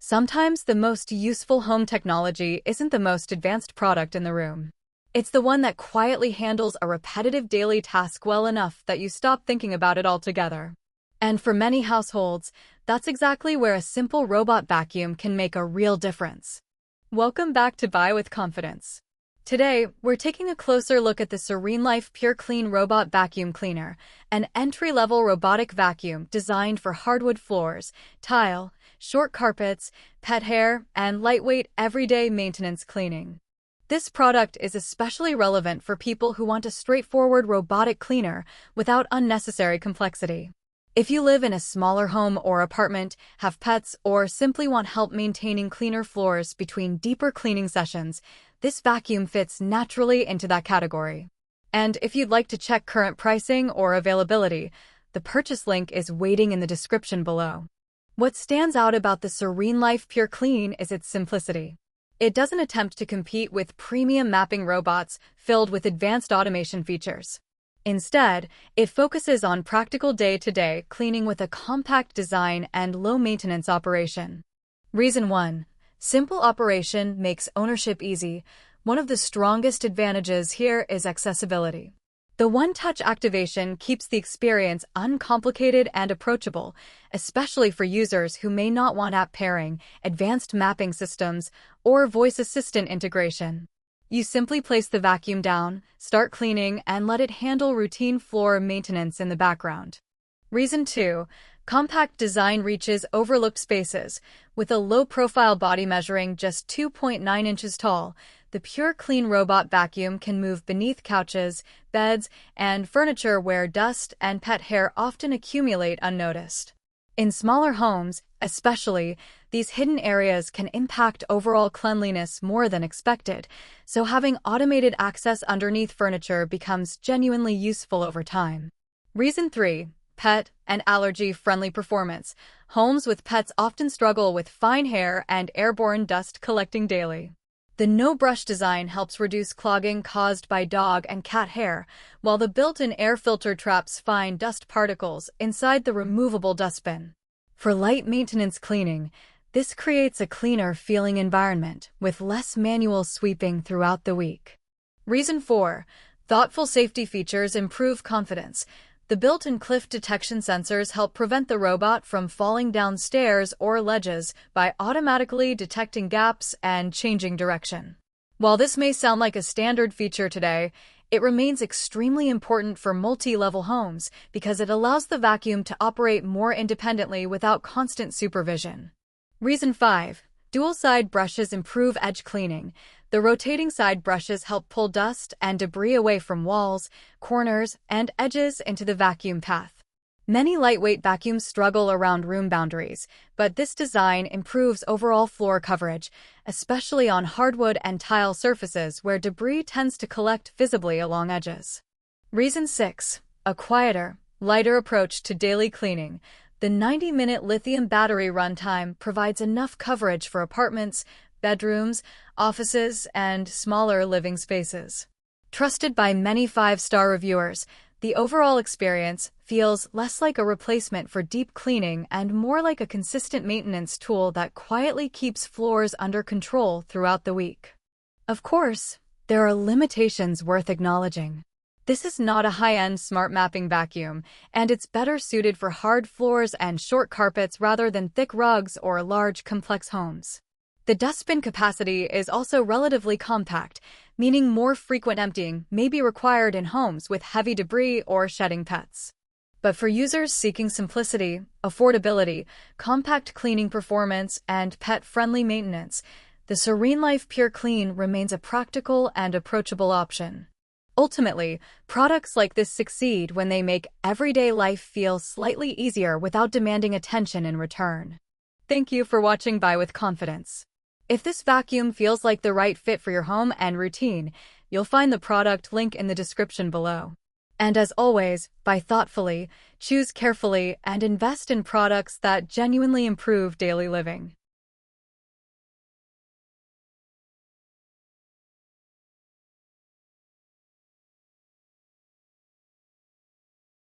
Sometimes the most useful home technology isn't the most advanced product in the room. It's the one that quietly handles a repetitive daily task well enough that you stop thinking about it altogether. And for many households, that's exactly where a simple robot vacuum can make a real difference. Welcome back to Buy with Confidence. Today, we're taking a closer look at the SereneLife Pure Clean Robot Vacuum Cleaner, an entry-level robotic vacuum designed for hardwood floors, tile, short carpets, pet hair, and lightweight everyday maintenance cleaning. This product is especially relevant for people who want a straightforward robotic cleaner without unnecessary complexity. If you live in a smaller home or apartment, have pets, or simply want help maintaining cleaner floors between deeper cleaning sessions, this vacuum fits naturally into that category. And if you'd like to check current pricing or availability, the purchase link is waiting in the description below. What stands out about the SereneLife Pure Clean is its simplicity. It doesn't attempt to compete with premium mapping robots filled with advanced automation features. Instead, it focuses on practical day-to-day cleaning with a compact design and low-maintenance operation. Reason 1. Simple operation makes ownership easy. One of the strongest advantages here is accessibility. The one-touch activation keeps the experience uncomplicated and approachable, especially for users who may not want app pairing, advanced mapping systems, or voice assistant integration. You simply place the vacuum down, start cleaning, and let it handle routine floor maintenance in the background. Reason 2. Compact design reaches overlooked spaces. With a low-profile body measuring just 2.9 inches tall, the Pure Clean robot vacuum can move beneath couches, beds, and furniture where dust and pet hair often accumulate unnoticed. In smaller homes, especially, these hidden areas can impact overall cleanliness more than expected, so having automated access underneath furniture becomes genuinely useful over time. Reason 3. Pet and allergy-friendly performance. Homes with pets often struggle with fine hair and airborne dust collecting daily. The no-brush design helps reduce clogging caused by dog and cat hair, while the built-in air filter traps fine dust particles inside the removable dustbin. For light maintenance cleaning, this creates a cleaner-feeling environment with less manual sweeping throughout the week. Reason 4. Thoughtful safety features improve confidence. The built-in cliff detection sensors help prevent the robot from falling down stairs or ledges by automatically detecting gaps and changing direction. While this may sound like a standard feature today, it remains extremely important for multi-level homes because it allows the vacuum to operate more independently without constant supervision. Reason 5. Dual-side brushes improve edge cleaning. The rotating side brushes help pull dust and debris away from walls, corners, and edges into the vacuum path. Many lightweight vacuums struggle around room boundaries, but this design improves overall floor coverage, especially on hardwood and tile surfaces where debris tends to collect visibly along edges. Reason 6. A quieter, lighter approach to daily cleaning. The 90-minute lithium battery runtime provides enough coverage for apartments, bedrooms, offices, and smaller living spaces. Trusted by many 5-star reviewers, the overall experience feels less like a replacement for deep cleaning and more like a consistent maintenance tool that quietly keeps floors under control throughout the week. Of course, there are limitations worth acknowledging. This is not a high-end smart mapping vacuum, and it's better suited for hard floors and short carpets rather than thick rugs or large, complex homes. The dustbin capacity is also relatively compact, meaning more frequent emptying may be required in homes with heavy debris or shedding pets. But for users seeking simplicity, affordability, compact cleaning performance, and pet-friendly maintenance, the SereneLife Pure Clean remains a practical and approachable option. Ultimately, products like this succeed when they make everyday life feel slightly easier without demanding attention in return. Thank you for watching Buy with Confidence. If this vacuum feels like the right fit for your home and routine, you'll find the product link in the description below. And as always, buy thoughtfully, choose carefully, and invest in products that genuinely improve daily living.